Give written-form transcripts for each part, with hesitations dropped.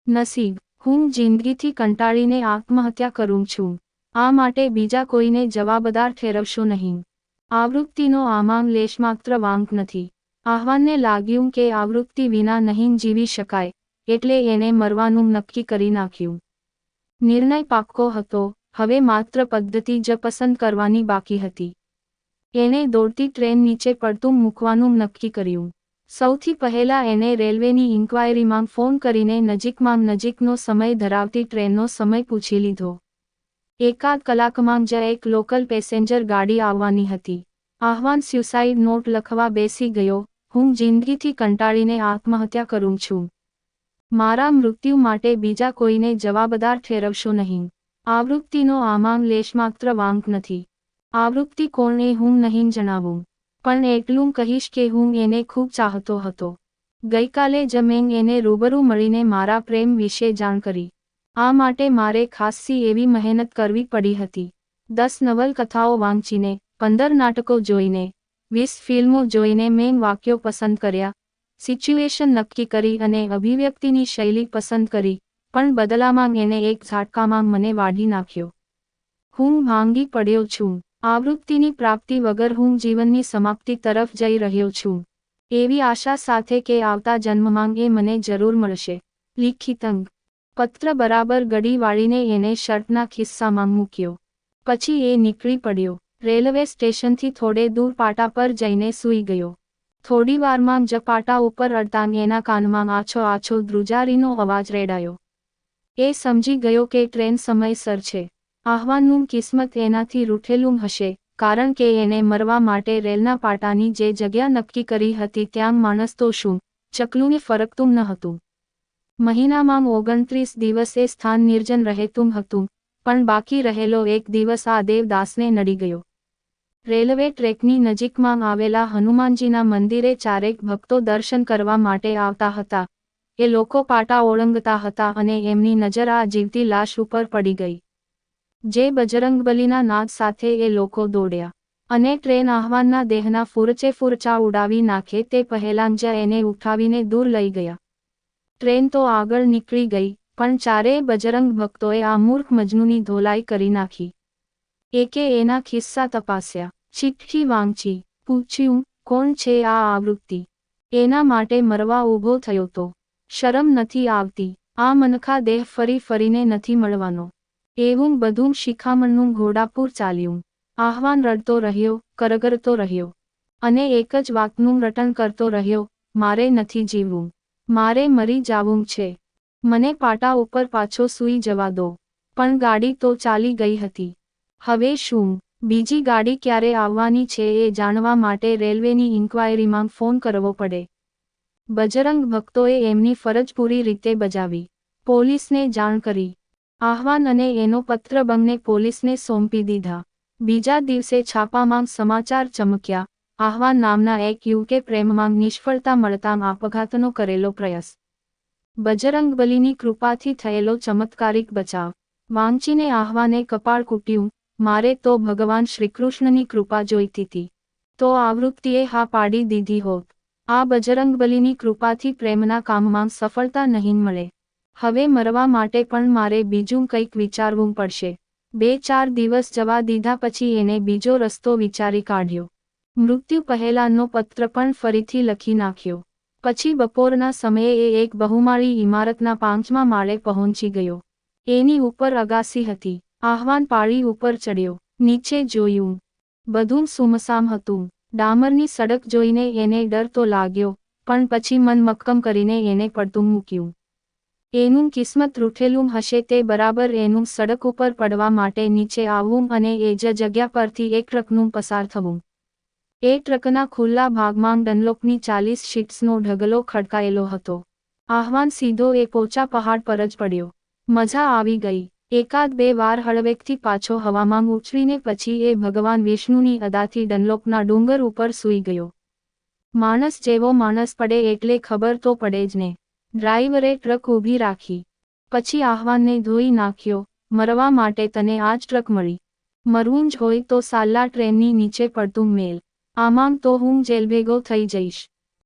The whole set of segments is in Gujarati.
નસીબ, હું જિંદગીથી કંટાળીને આત્મહત્યા કરું છું. આ માટે બીજા કોઈને જવાબદાર ઠેરવશો નહીં. આવૃત્તિનો આમાં લેશમાત્ર વાંક નથી. આહવાનને લાગ્યું કે આવૃત્તિ વિના નહીં જીવી શકાય, એટલે એણે મરવાનું નક્કી કરી નાખ્યું. નિર્ણય પાક્કો હતો, હવે માત્ર પદ્ધતિ જ પસંદ કરવાની બાકી હતી. એણે દોડતી ટ્રેન નીચે પડતું મૂકવાનું નક્કી કર્યું. સૌથી પહેલા એણે રેલવેની ઇન્ક્વાયરીમાં ફોન કરીને નજીકનો સમય ધરાવતી ટ્રેનનો સમય પૂછી લીધો. એકાદ કલાકમાં જ એક લોકલ પેસેન્જર ગાડી આવવાની હતી. આહવાન સ્યુસાઇડ નોટ લખવા બેસી ગયો. હું જિંદગીથી કંટાળીને આત્મહત્યા કરું છું. મારા મૃત્યુ માટે બીજા કોઈને જવાબદાર ઠેરવશો નહીં. આવૃત્તિનો આમાં લેશમાત્ર વાંક નથી. આવૃત્તિ કોણ એ હું નહીં જણાવું, પણ એટલું કહીશ કે હું એને ખૂબ ચાહતો હતો. ગઈકાલે જ મેં એને રૂબરૂ મળીને મારા પ્રેમ વિશે જાણ કરી. આ માટે મારે ખાસ્સી એવી મહેનત કરવી પડી હતી. 10 નવલકથાઓ વાંચીને, 15 નાટકો જોઈને, 20 ફિલ્મો જોઈને મેં વાક્યો પસંદ કર્યા, સિચ્યુએશન નક્કી કરી અને અભિવ્યક્તિની શૈલી પસંદ કરી, પણ બદલામાં એને એક ઝાટકામાં મને વાઢી નાખ્યો. હું ભાંગી પડ્યો છું. આવૃત્તિની પ્રાપ્તિ વગર હું જીવનની સમાપ્તિ તરફ જઈ રહ્યો છું. એવી આશા સાથે કે આવતા જન્મમાં એ મને જરૂર મળશે. લિખિતંગ પત્ર બરાબર ગળી વાળીને એને શર્ટના ખિસ્સામાં મૂક્યો. પછી એ નીકળી પડ્યો. રેલવે સ્ટેશનથી થોડે દૂર પાટા પર જઈને સૂઈ ગયો. થોડીવારમાં જ પાટા ઉપર અડતાં એના કાનમાં આછો ધ્રુજારીનો અવાજ રેડાયો. એ સમજી ગયો કે ટ્રેન સમયસર છે. આહવાનનું કિસ્મત એનાથી રૂઠેલું હશે, કારણ કે એને મરવા માટે રેલના પાટાની જે જગ્યા નક્કી કરી હતી ત્યાં માણસ તો શું, ચકલુને ફરકતું ન હતું. મહિનામાં 29 દિવસ એ સ્થાન નિર્જન રહેતું હતું, પણ બાકી રહેલો એક દિવસ આ દેવદાસને નડી ગયો. રેલવે ટ્રેકની નજીકમાં આવેલા હનુમાનજીના મંદિરે ચારેક ભક્તો દર્શન કરવા માટે આવતા હતા. એ લોકો પાટા ઓળંગતા હતા અને એમની નજર આ જીવતી લાશ ઉપર પડી ગઈ. જે બજરંગબલીના નાદ સાથે એ લોકો દોડ્યા, અને ટ્રેન આહવાનના દેહના ફૂરચા ઉડાવી નાખે તે પહેલાં જ એને ઉઠાવીને દૂર લઈ ગયા. ટ્રેન તો આગળ નીકળી ગઈ, પણ ચારેય બજરંગ ભક્તોએ આ મૂર્ખ મજનૂની ધોલાઈ કરી નાખી. એકે એના ખિસ્સા તપાસ્યા, ચિઠ્ઠી વાંચી, પૂછ્યું, કોણ છે આ આવૃત્તિ? એના માટે મરવા ઊભો થયો તો. શરમ નથી આવતી? આ મનખા દેહ ફરીને નથી મળવાનો. એવું બધું શિખામણનું ઘોડાપૂર ચાલ્યું. આહવાન રડતો રહ્યો, કરગરતો રહ્યો, અને એક જ વાતનું રટણ કરતો રહ્યો, મારે નથી જીવવું. મારે મરી જાવું છે. મને પાટા ઉપર પાછો સૂઈ જવા દો. પણ ગાડી તો ચાલી ગઈ હતી. હવે શું? બીજી ગાડી ક્યારે આવવાની છે એ જાણવા માટે રેલવેની ઇન્ક્વાયરીમાં ફોન કરવો પડે. બજરંગ ભક્તોએ એમની ફરજ પૂરી રીતે બજાવી. પોલીસને જાણ કરી. આહવાન અને એનો પત્ર બંને પોલીસને સોંપી દીધા. બીજા દિવસે છાપામાં સમાચાર ચમક્યા, આહવાન નામના એક યુવકે પ્રેમમાં નિષ્ફળતા મળતાં આપઘાતનો કરેલો પ્રયાસ. બજરંગબલીની કૃપાથી થયેલો ચમત્કારિક બચાવ. વાંચીને આહવાને કપાળ કૂટ્યું. મારે તો ભગવાન શ્રીકૃષ્ણની કૃપા જોઈતી હતી. તો આવૃત્તિએ હા પાડી દીધી હોત. આ બજરંગબલીની કૃપાથી પ્રેમના કામમાં સફળતા નહીં મળે. હવે મરવા માટે પણ મારે બીજું કંઈક વિચારવું પડશે. 2-4 દિવસ જવા દીધા પછી એને બીજો રસ્તો વિચારી કાઢ્યો. મૃત્યુ પહેલાંનો પત્ર પણ ફરીથી લખી નાખ્યો. પછી બપોરના સમયે એ એક બહુમાળી ઇમારતના 5મા માળે પહોંચી ગયો. એની ઉપર અગાસી હતી. આહવાન પાળી ઉપર ચડ્યો. નીચે જોયું. બધું સુમસામ હતું. ડામરની સડક જોઈને એને ડર તો લાગ્યો, પણ પછી મન મક્કમ કરીને એને પડતું મૂક્યું. એનું કિસ્મત રૂઠેલું હશે તે બરાબર એનું સડક ઉપર પડવા માટે નીચે આવવું અને એ જ જગ્યા પરથી એક ટ્રકનું પસાર થવું. એ ટ્રકના ખુલ્લા ભાગમાં ડનલોપની 40 શીટ્સનો ઢગલો ખડકાયેલો હતો. આહવાન સીધો એ પોચા પહાડ પર જ પડ્યો. મજા આવી ગઈ. એકાદ 2 વાર હળવેકથી પાછો હવામાં ઉછળીને પછી એ ભગવાન વિષ્ણુની અદાથી ડનલોપના ડુંગર ઉપર સૂઈ ગયો. માણસ જેવો માણસ પડે એટલે ખબર તો પડે જ ને. ડ્રાઈવરે ટ્રક ઊભી રાખી. પછી આહવાનને ધોઈ નાખ્યો. મરવા માટે તને આ જ ટ્રક મળી. મરવું જ હોય તો સાલા ટ્રેનની નીચે પડતું મેલ. આમાં તો હું જેલભેગો થઈ જઈશ.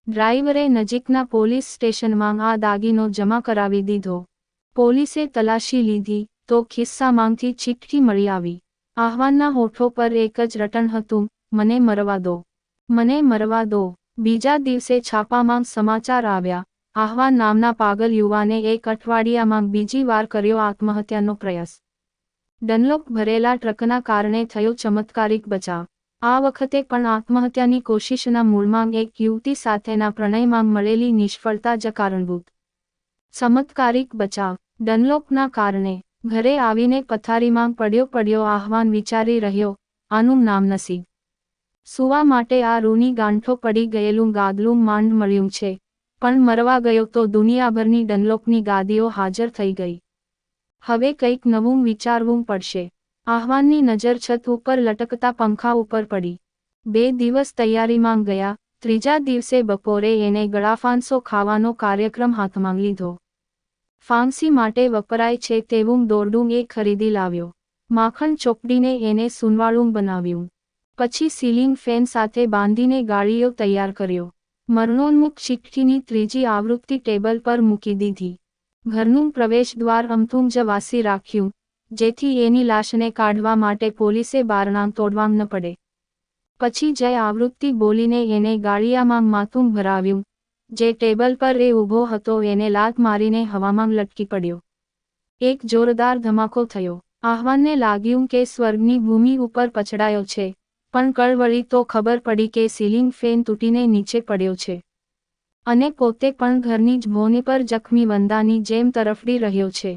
ડ્રાઈવરે નજીકના પોલીસ સ્ટેશનમાં આ દાગીનો જમા કરાવી દીધો. પોલીસે તલાશી લીધી તો ખિસ્સામાંથી ચિઠ્ઠી મળી આવી. આહવાનના હોઠો પર એક જ રટણ હતું, મને મરવા દો, મને મરવા દો. બીજા દિવસે છાપામાં સમાચાર આવ્યા, આહવાન નામના પાગલ યુવાને એક અઠવાડિયામાં બીજી વાર કર્યો આત્મહત્યાનો પ્રયાસ. ડનલોપ ભરેલા ટ્રકના કારણે થયો ચમત્કારિક બચાવ. આ વખતે પણ આત્મહત્યાની કોશિશના મૂળમાં એક યુવતી સાથેના પ્રણયમાં મળેલી નિષ્ફળતા જ કારણભૂત. ચમત્કારિક બચાવ. ડનલોપના કારણે ઘરે આવીને પથારીમાં પડ્યો આહવાન વિચારી રહ્યો, આનું નામ નસીબ. સુવા માટે આ રૂની ગાંઠો પડી ગયેલું ગાદલું માંડ મળ્યું છે, પણ મરવા ગયો તો દુનિયાભરની ડનલોપની ગાદીઓ હાજર થઈ ગઈ. હવે કંઈક નવું વિચારવું પડશે. આહવાનની નજર છત ઉપર લટકતા પંખા ઉપર પડી. 2 દિવસ તૈયારીમાં ગયા. ત્રીજા દિવસે બપોરે એને ગળાફાંસો ખાવાનો કાર્યક્રમ હાથમાં લીધો. ફાંસી માટે વપરાય છે તેવું દોરડું એ ખરીદી લાવ્યો. માખણ ચોપડીને એને સૂનવાળું બનાવ્યું. પછી સીલિંગ ફેન સાથે બાંધીને ગાળીઓ તૈયાર કર્યો. મરણોન્મુખ ચિઠ્ઠીની ત્રીજી આવૃત્તિ ટેબલ પર મૂકી દીધી. ઘરનું પ્રવેશદ્વાર અમથું જ વાસી રાખ્યું, જેથી એની લાશને કાઢવા માટે પોલીસે બારણાં તોડવા ન પડે. પછી જય આવૃત્તિ બોલીને એને ગાળિયામાં માથું ભરાવ્યું. જે ટેબલ પર એ ઊભો હતો એને લાત મારીને હવામાં લટકી પડ્યો. એક જોરદાર ધમાકો થયો. આહવાનને લાગ્યું કે સ્વર્ગની ભૂમિ ઉપર પછડાયો છે, પણ કળવળી તો ખબર પડી કે સીલિંગ ફેન તૂટીને નીચે પડ્યો છે. અને પોતે પણ ઘરની જ ભોની પર જખમી વંદાની જેમ તરફડી રહ્યો છે.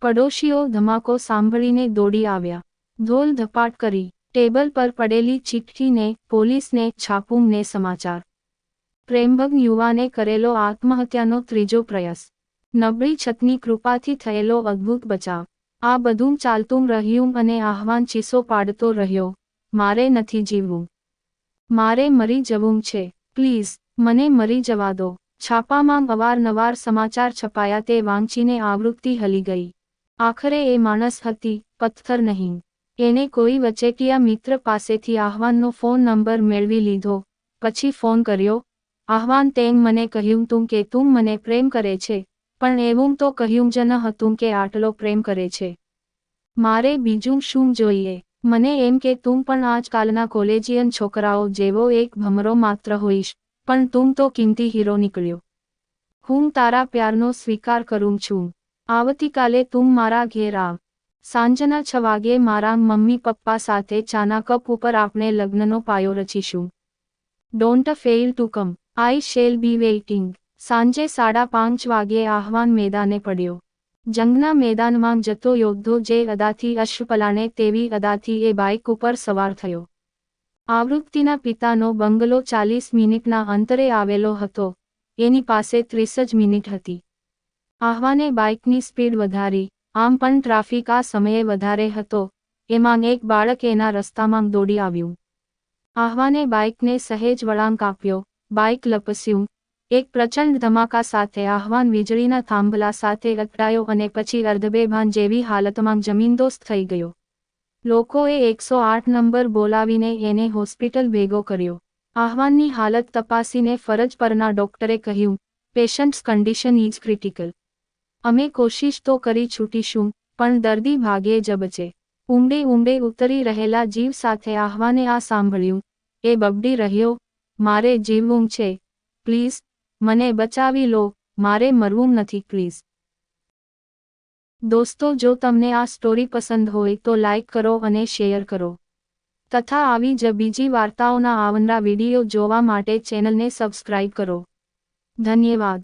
પડોશીઓ ધમાકો સાંભળીને દોડી આવ્યા. ધોલ ધપાટ કરી ટેબલ પર પડેલી ચિઠ્ઠીને પોલીસને છાપું ને સમાચાર. પ્રેમભગ યુવાને કરેલો આત્મહત્યાનો ત્રીજો પ્રયાસ. નબળી છતની કૃપાથી થયેલો અદ્ભુત બચાવ. આ બધું ચાલતું રહ્યું અને આહવાન ચીસો પાડતો રહ્યો, મારે નથી જીવવું, મારે મરી જવું છે, પ્લીઝ મને મરી જવા દો. છાપામાં અવારનવાર સમાચાર છપાયા તે વાંચીને આવૃત્તિ હલી ગઈ. આખરે એ માણસ હતી, પથ્થર નહીં. એને કોઈ વચેટિયા મિત્ર પાસેથી આહવાનનો ફોન નંબર મેળવી લીધો. પછી ફોન કર્યો. આહવાન તેમ મને કહ્યું તું કે તું મને પ્રેમ કરે છે, પણ એવું તો કહ્યું જ ન હતું કે આટલો પ્રેમ કરે છે. મારે બીજું શું જોઈએ? મને એમ કે તું પણ આજકાલના કોલેજિયન છોકરાઓ જેવો એક ભમરો માત્ર હોઈશ, પણ તું તો કિંમતી હીરો નીકળ્યો. હું તારા પ્યારનો સ્વીકાર કરું છું. આવતીકાલે તું મારા ઘેર આવ. સાંજના 6 વાગ્યે મારા મમ્મી પપ્પા સાથે ચાના કપ ઉપર આપણે લગ્નનો પાયો રચીશું. Don't fail to come. I shall be waiting. સાંજે 5:30 વાગ્યે આહવાન મેદાને પડ્યો. જંગના મેદાનમાં જતો યોદ્ધો જે અદાથી અશ્વપલાણે તેવી અદાથી એ બાઇક ઉપર સવાર થયો. આવૃત્તિના પિતાનો બંગલો 40 મિનિટના અંતરે આવેલો હતો. એની પાસે 30 જ મિનિટ હતી. આહવાને બાઇકની સ્પીડ વધારી. આમ પણ ટ્રાફિક આ સમયે વધારે હતો. એમાં એક બાળક એના રસ્તામાં દોડી આવ્યું. આહવાને બાઇકને સહેજ વળાંક આપ્યો. બાઇક લપસ્યું. એક પ્રચંડ ધમાકા સાથે આહવાન વીજળીના થાંભલા સાથે અથડાયો અને પછી અર્ધબેભાન જેવી હાલતમાં જમીનદોસ્ત થઈ ગયો. લોકોએ 108 નંબર બોલાવીને એને હોસ્પિટલ ભેગો કર્યો. આહવાનની હાલત તપાસીને ફરજ પરના ડોક્ટરે કહ્યું, પેશન્ટ્સ કન્ડિશન ઇઝ ક્રિટિકલ. અમે કોશિશ તો કરી છૂટીશું, પણ દર્દી ભાગ્યે જ બચે. ઊંડે ઉતરી રહેલા જીવ સાથે આહવાને આ સાંભળ્યું. એ બબડી રહ્યો, મારે જીવવું છે, પ્લીઝ મને બચાવી લો, મારે મરવું નથી પ્લીઝ. દોસ્તો, જો તમને આ સ્ટોરી પસંદ હોય તો લાઈક કરો અને શેર કરો. તથા આવી જ બીજી વાર્તાઓના આવનારા વિડીયો જોવા માટે ચેનલને સબસ્ક્રાઇબ કરો. ધન્યવાદ.